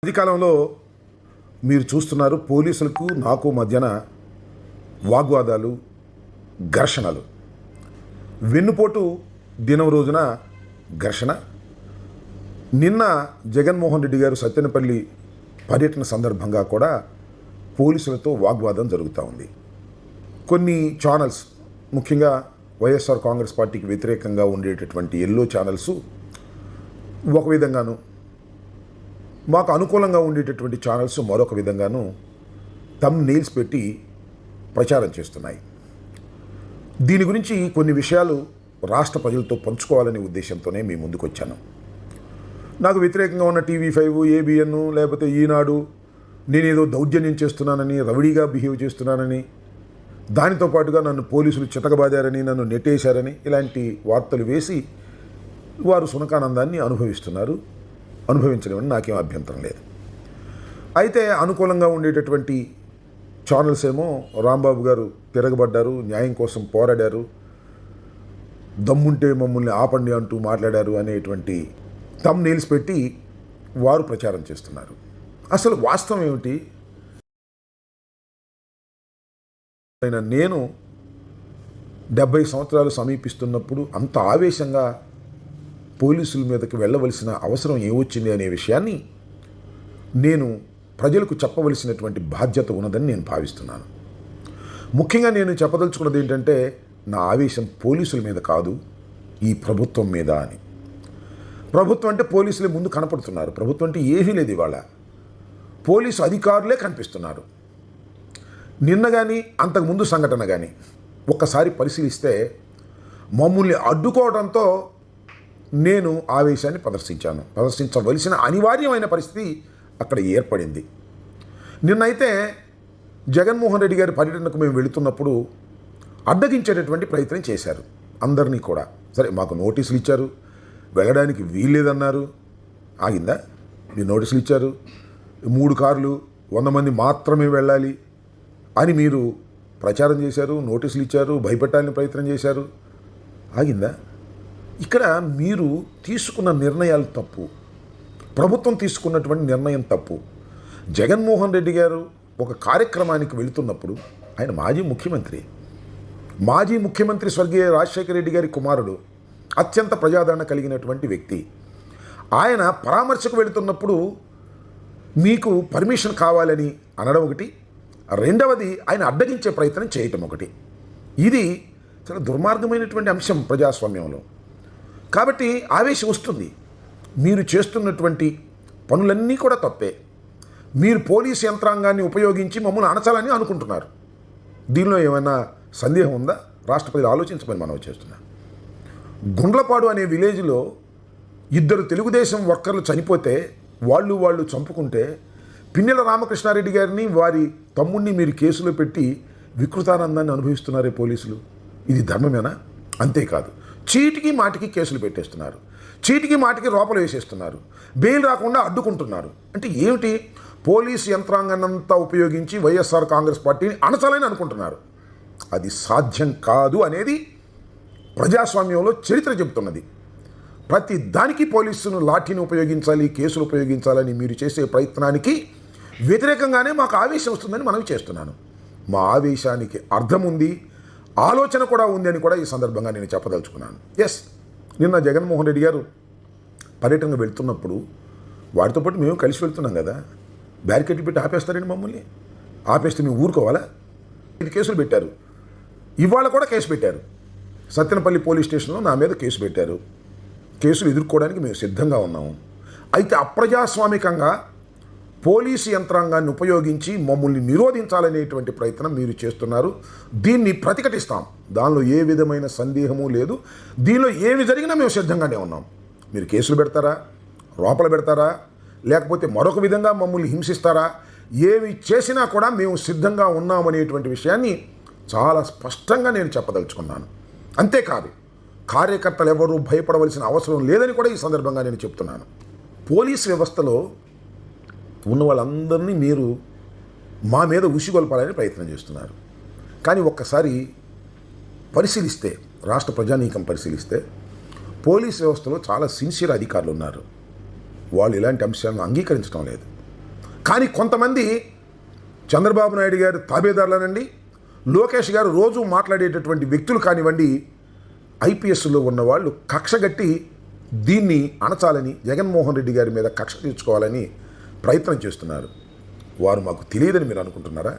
మధ్యకాలంలో మీరు చూస్తున్నారు పోలీసులకు నాకు మధ్యన వాగ్వాదాలు, ఘర్షణలు. వెన్నుపోటు దినం రోజున ఘర్షణ. నిన్న జగన్మోహన్ రెడ్డి గారు సత్తెనపల్లి పర్యటన సందర్భంగా కూడా పోలీసులతో వాగ్వాదం జరుగుతూ ఉంది. కొన్ని ఛానల్స్, ముఖ్యంగా వైఎస్ఆర్ కాంగ్రెస్ పార్టీకి వ్యతిరేకంగా ఉండేటటువంటి ఎల్లో ఛానల్స్ ఒక విధంగాను, మాకు అనుకూలంగా ఉండేటటువంటి ఛానల్స్ మరొక విధంగాను థంబ్నెయిల్స్ పెట్టి ప్రచారం చేస్తున్నాయి. దీని గురించి కొన్ని విషయాలు రాష్ట్ర ప్రజలతో పంచుకోవాలనే ఉద్దేశంతోనే మీ ముందుకు వచ్చాను. నాకు వ్యతిరేకంగా ఉన్న TV5, ABN, లేకపోతే ఈనాడు నేనేదో దౌర్జన్యం చేస్తున్నానని, రౌడీగా బిహేవ్ చేస్తున్నానని, దానితో పాటుగా నన్ను పోలీసులు చితకబాదారని, నన్ను నెట్టేశారని ఇలాంటి వార్తలు వేసి వారు సునకానందాన్ని అనుభవించలేమని నాకేం అభ్యంతరం లేదు. అయితే అనుకూలంగా ఉండేటటువంటి ఛానల్స్ ఏమో రాంబాబు గారు తిరగబడ్డారు, న్యాయం కోసం పోరాడారు, దమ్ముంటే మమ్మల్ని ఆపండి అంటూ మాట్లాడారు అనేటువంటి థంబ్నెయిల్స్ పెట్టి వారు ప్రచారం చేస్తున్నారు. అసలు వాస్తవం ఏమిటి? నేను 70 సంవత్సరాలు సమీపిస్తున్నప్పుడు అంత ఆవేశంగా పోలీసుల మీదకి వెళ్ళవలసిన అవసరం ఏమొచ్చింది అనే విషయాన్ని నేను ప్రజలకు చెప్పవలసినటువంటి బాధ్యత ఉన్నదని నేను భావిస్తున్నాను. ముఖ్యంగా నేను చెప్పదలుచుకున్నది ఏంటంటే, నా ఆవేశం పోలీసుల మీద కాదు, ఈ ప్రభుత్వం మీద అని. ప్రభుత్వం అంటే పోలీసులే ముందు కనపడుతున్నారు. ప్రభుత్వం అంటే ఏమీ లేదు. ఇవాళ పోలీసు అధికారులే కనిపిస్తున్నారు. నిన్న కానీ అంతకుముందు సంఘటన కానీ ఒక్కసారి పరిశీలిస్తే మమ్మల్ని అడ్డుకోవడంతో నేను ఆవేశాన్ని ప్రదర్శించవలసిన అనివార్యమైన పరిస్థితి అక్కడ ఏర్పడింది. నిన్నైతే జగన్మోహన్ రెడ్డి గారి పర్యటనకు మేము వెళుతున్నప్పుడు అడ్డగించేటటువంటి ప్రయత్నం చేశారు అందరినీ కూడా. సరే, మాకు నోటీసులు ఇచ్చారు, వెళ్ళడానికి వీల్లేదన్నారు. ఆగిందా? మీరు నోటీసులు ఇచ్చారు, 3 కార్లు 100 మంది మాత్రమే వెళ్ళాలి అని మీరు ప్రచారం చేశారు, నోటీసులు ఇచ్చారు, భయపెట్టాలని ప్రయత్నం చేశారు. ఆగిందా? ఇక్కడ మీరు తీసుకున్న నిర్ణయాలు తప్పు, ప్రభుత్వం తీసుకున్నటువంటి నిర్ణయం తప్పు. జగన్మోహన్ రెడ్డి గారు ఒక కార్యక్రమానికి వెళుతున్నప్పుడు, ఆయన మాజీ ముఖ్యమంత్రి స్వర్గీయ రాజశేఖర రెడ్డి గారి కుమారుడు, అత్యంత ప్రజాదరణ కలిగినటువంటి వ్యక్తి. ఆయన పరామర్శకు వెళుతున్నప్పుడు మీకు పర్మిషన్ కావాలని అనడం ఒకటి, రెండవది ఆయన అడ్డగించే ప్రయత్నం చేయటం ఒకటి. ఇది చాలా దుర్మార్గమైనటువంటి అంశం ప్రజాస్వామ్యంలో. కాబట్టి ఆవేశం వస్తుంది. మీరు చేస్తున్నటువంటి పనులన్నీ కూడా తప్పే. మీరు పోలీసు యంత్రాంగాన్ని ఉపయోగించి మమ్మల్ని అణచాలని అనుకుంటున్నారు. దీనిలో ఏమైనా సందేహం ఉందా? రాష్ట్ర ప్రజలు ఆలోచించమని మనం చేస్తున్నాం. గుండ్లపాడు అనే విలేజ్లో 2 తెలుగుదేశం వర్కర్లు చనిపోతే వాళ్ళు చంపుకుంటే పిన్నెల రామకృష్ణారెడ్డి గారిని, వారి తమ్ముడిని మీరు కేసులో పెట్టి వికృతానందాన్ని అనుభవిస్తున్నారే పోలీసులు. ఇది ధర్మమేనా? అంతేకాదు, చీటికి మాటికి కేసులు పెట్టేస్తున్నారు, చీటికి మాటికి లోపల వేసేస్తున్నారు, బెయిల్ రాకుండా అడ్డుకుంటున్నారు. అంటే ఏమిటి? పోలీసు యంత్రాంగాన్నంతా ఉపయోగించి వైఎస్ఆర్ కాంగ్రెస్ పార్టీని అణచాలని అనుకుంటున్నారు. అది సాధ్యం కాదు అనేది ప్రజాస్వామ్యంలో చరిత్ర చెబుతున్నది. ప్రతి దానికి పోలీసును లాఠీని ఉపయోగించాలి, కేసులు ఉపయోగించాలని మీరు చేసే ప్రయత్నానికి వ్యతిరేకంగానే మాకు ఆవేశం వస్తుందని మనవి చేస్తున్నాను. మా ఆవేశానికి అర్థం ఉంది, ఆలోచన కూడా ఉంది అని కూడా ఈ సందర్భంగా నేను చెప్పదలుచుకున్నాను. నిన్న జగన్మోహన్ రెడ్డి గారు పర్యటనకు వెళ్తున్నప్పుడు వారితో పాటు మేము కలిసి వెళ్తున్నాం కదా, బ్యారికేడ్ పెట్టి ఆపేస్తారండి మమ్మల్ని? ఆపేస్తే మేము ఊరుకోవాలా? 5 కేసులు పెట్టారు. ఇవాళ కూడా కేసు పెట్టారు. సత్తెనపల్లి పోలీస్ స్టేషన్లో నా మీద కేసు పెట్టారు. కేసులు ఎదుర్కోవడానికి మేము సిద్ధంగా ఉన్నాము. అయితే అప్రజాస్వామికంగా పోలీసు యంత్రాంగాన్ని ఉపయోగించి మమ్మల్ని నిరోధించాలనేటువంటి ప్రయత్నం మీరు చేస్తున్నారు. దీన్ని ప్రతిఘటిస్తాం. దానిలో ఏ విధమైన సందేహము లేదు. దీనిలో ఏమి జరిగినా మేము సిద్ధంగానే ఉన్నాం. మీరు కేసులు పెడతారా, లోపల పెడతారా, లేకపోతే మరొక విధంగా మమ్మల్ని హింసిస్తారా, ఏమి చేసినా కూడా మేము సిద్ధంగా ఉన్నామనేటువంటి విషయాన్ని చాలా స్పష్టంగా నేను చెప్పదలుచుకున్నాను. అంతేకాదు, కార్యకర్తలు ఎవరూ భయపడవలసిన అవసరం లేదని కూడా ఈ సందర్భంగా నేను చెప్తున్నాను. పోలీస్ వ్యవస్థలో ఉన్న వాళ్ళందరినీ మీరు మా మీద ఉసిగొల్పాలని ప్రయత్నం చేస్తున్నారు. కానీ ఒక్కసారి పరిశీలిస్తే, రాష్ట్ర ప్రజానీకం పరిశీలిస్తే, పోలీస్ వ్యవస్థలో చాలా సిన్సియర్ అధికారులు ఉన్నారు. వాళ్ళు ఇలాంటి అంశాలను అంగీకరించడం లేదు. కానీ కొంతమంది చంద్రబాబు నాయుడు గారు తాబేదారులనండి, లోకేష్ గారు రోజు మాట్లాడేటటువంటి వ్యక్తులు కానివ్వండి, ఐపీఎస్లో ఉన్నవాళ్ళు కక్షగట్టి దీన్ని అణచాలని, జగన్మోహన్ రెడ్డి గారి మీద కక్ష తీర్చుకోవాలని ప్రయత్నం చేస్తున్నారు. వారు మాకు తెలియదని మీరు అనుకుంటున్నారా?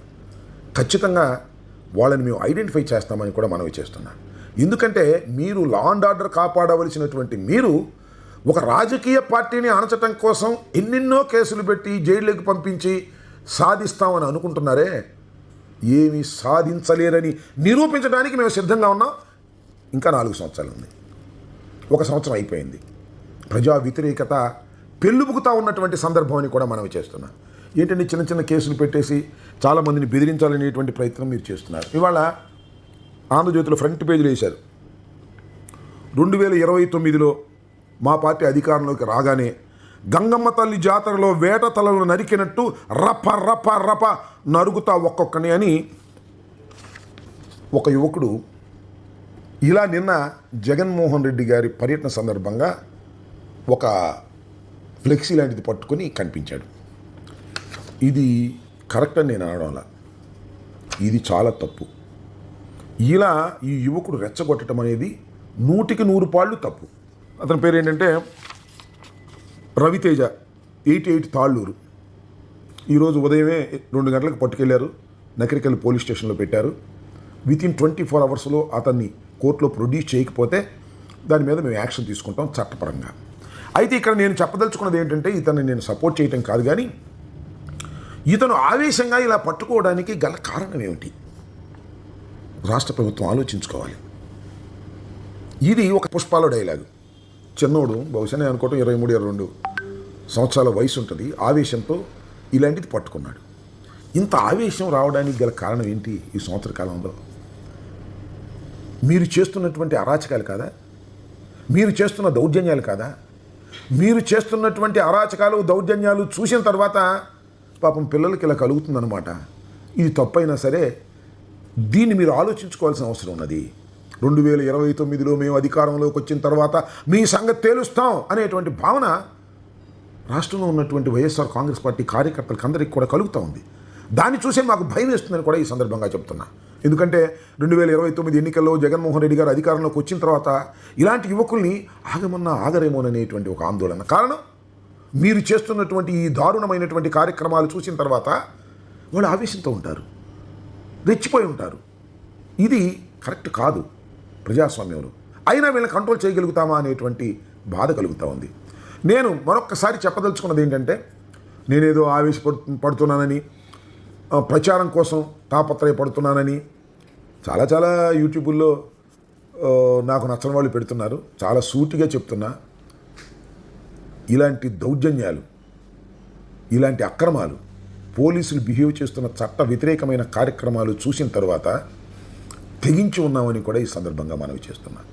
ఖచ్చితంగా వాళ్ళని మేము ఐడెంటిఫై చేస్తామని కూడా మనవి చేస్తున్నాం. ఎందుకంటే మీరు లా అండ్ ఆర్డర్ కాపాడవలసినటువంటి మీరు ఒక రాజకీయ పార్టీని అణచటం కోసం ఎన్నెన్నో కేసులు పెట్టి జైళ్ళకి పంపించి సాధిస్తామని అనుకుంటున్నారే, ఏమీ సాధించలేరని నిరూపించడానికి మేము సిద్ధంగా ఉన్నాం. ఇంకా 4 సంవత్సరాలు ఉంది, 1 సంవత్సరం అయిపోయింది. ప్రజా వ్యతిరేకత పెళ్ళుబుకుతా ఉన్నటువంటి సందర్భం అని కూడా మనవి చేస్తున్నాం. ఏంటంటే చిన్న చిన్న కేసులు పెట్టేసి చాలామందిని బెదిరించాలనేటువంటి ప్రయత్నం మీరు చేస్తున్నారు. ఇవాళ ఆంధ్రజ్యోతిలో ఫ్రంట్ పేజీలు వేశారు. 2029లో మా పార్టీ అధికారంలోకి రాగానే గంగమ్మ తల్లి జాతరలో వేట తలలను నరికినట్టు రప రప రప నరుగుతా ఒక్కొక్కని అని ఒక యువకుడు ఇలా నిన్న జగన్మోహన్ రెడ్డి గారి పర్యటన సందర్భంగా ఒక ఫ్లెక్సీ లాంటిది పట్టుకొని కనిపించాడు. ఇది కరెక్ట్ అని నేను అనడంలా, ఇది చాలా తప్పు. ఇలా ఈ యువకుడు రెచ్చగొట్టడం అనేది 100కి 100 పాళ్ళు తప్పు. అతని పేరు ఏంటంటే రవితేజ, 88 తాళ్ళూరు. ఈరోజు ఉదయమే 2 గంటలకు పట్టుకెళ్లారు, నకరికల్ పోలీస్ స్టేషన్లో పెట్టారు. వితిన్ 24 అవర్స్లో అతన్ని కోర్టులో ప్రొడ్యూస్ చేయకపోతే దాని మీద మేము యాక్షన్ తీసుకుంటాం చట్టపరంగా. అయితే ఇక్కడ నేను చెప్పదలుచుకున్నది ఏంటంటే, ఇతన్ని నేను సపోర్ట్ చేయటం కాదు, కానీ ఇతను ఆవేశంగా ఇలా పట్టుకోవడానికి గల కారణం ఏమిటి రాష్ట్ర ప్రభుత్వం ఆలోచించుకోవాలి. ఇది ఒక పుష్పాల డైలాగు. చిన్నోడు బహుశా నేను అనుకోవటం 23-22 సంవత్సరాల వయసు ఉంటుంది, ఆవేశంతో ఇలాంటిది పట్టుకున్నాడు. ఇంత ఆవేశం రావడానికి గల కారణం ఏంటి? ఈ సంవత్సర కాలంలో మీరు చేస్తున్నటువంటి అరాచకాలు కాదా? మీరు చేస్తున్న దౌర్జన్యాలు కాదా? మీరు చేస్తున్నటువంటి అరాచకాలు దౌర్జన్యాలు చూసిన తర్వాత పాపం పిల్లలకి ఇలా కలుగుతుందన్నమాట. ఇది తప్పైనా సరే దీన్ని మీరు ఆలోచించుకోవాల్సిన అవసరం ఉన్నది. 2029లో మేము అధికారంలోకి వచ్చిన తర్వాత మీ సంగతి తేలుస్తాం అనేటువంటి భావన రాష్ట్రంలో ఉన్నటువంటి వైఎస్ఆర్ కాంగ్రెస్ పార్టీ కార్యకర్తలకు అందరికీ కూడా కలుగుతూ ఉంది. దాన్ని చూసే మాకు భయం వేస్తుందని కూడా ఈ సందర్భంగా చెప్తున్నా. ఎందుకంటే 2029 ఎన్నికల్లో జగన్మోహన్ రెడ్డి గారు అధికారంలోకి వచ్చిన తర్వాత ఇలాంటి యువకుల్ని ఆగమన్నా ఆగరేమోననేటువంటి ఒక ఆందోళన. కారణం మీరు చేస్తున్నటువంటి ఈ దారుణమైనటువంటి కార్యక్రమాలు చూసిన తర్వాత వాళ్ళు ఆవేశంతో ఉంటారు, రెచ్చిపోయి ఉంటారు. ఇది కరెక్ట్ కాదు ప్రజాస్వామ్యంలో. అయినా వీళ్ళని కంట్రోల్ చేయగలుగుతామా అనేటువంటి బాధ కలుగుతూ ఉంది. నేను మరొక్కసారి చెప్పదలుచుకున్నది ఏంటంటే, నేనేదో ఆవేశపడుతున్నానని, ప్రచారం కోసం తాపత్రయపడుతున్నానని చాలా యూట్యూబుల్లో నాకు నచ్చని వాళ్ళు పెడుతున్నారు. చాలా సూటిగా చెప్తున్నా, ఇలాంటి దౌర్జన్యాలు, ఇలాంటి అక్రమాలు, పోలీసులు బిహేవ్ చేస్తున్న చట్ట వ్యతిరేకమైన కార్యక్రమాలు చూసిన తర్వాత తెగించి ఉన్నామని కూడా ఈ సందర్భంగా మనవి చేస్తున్నాను.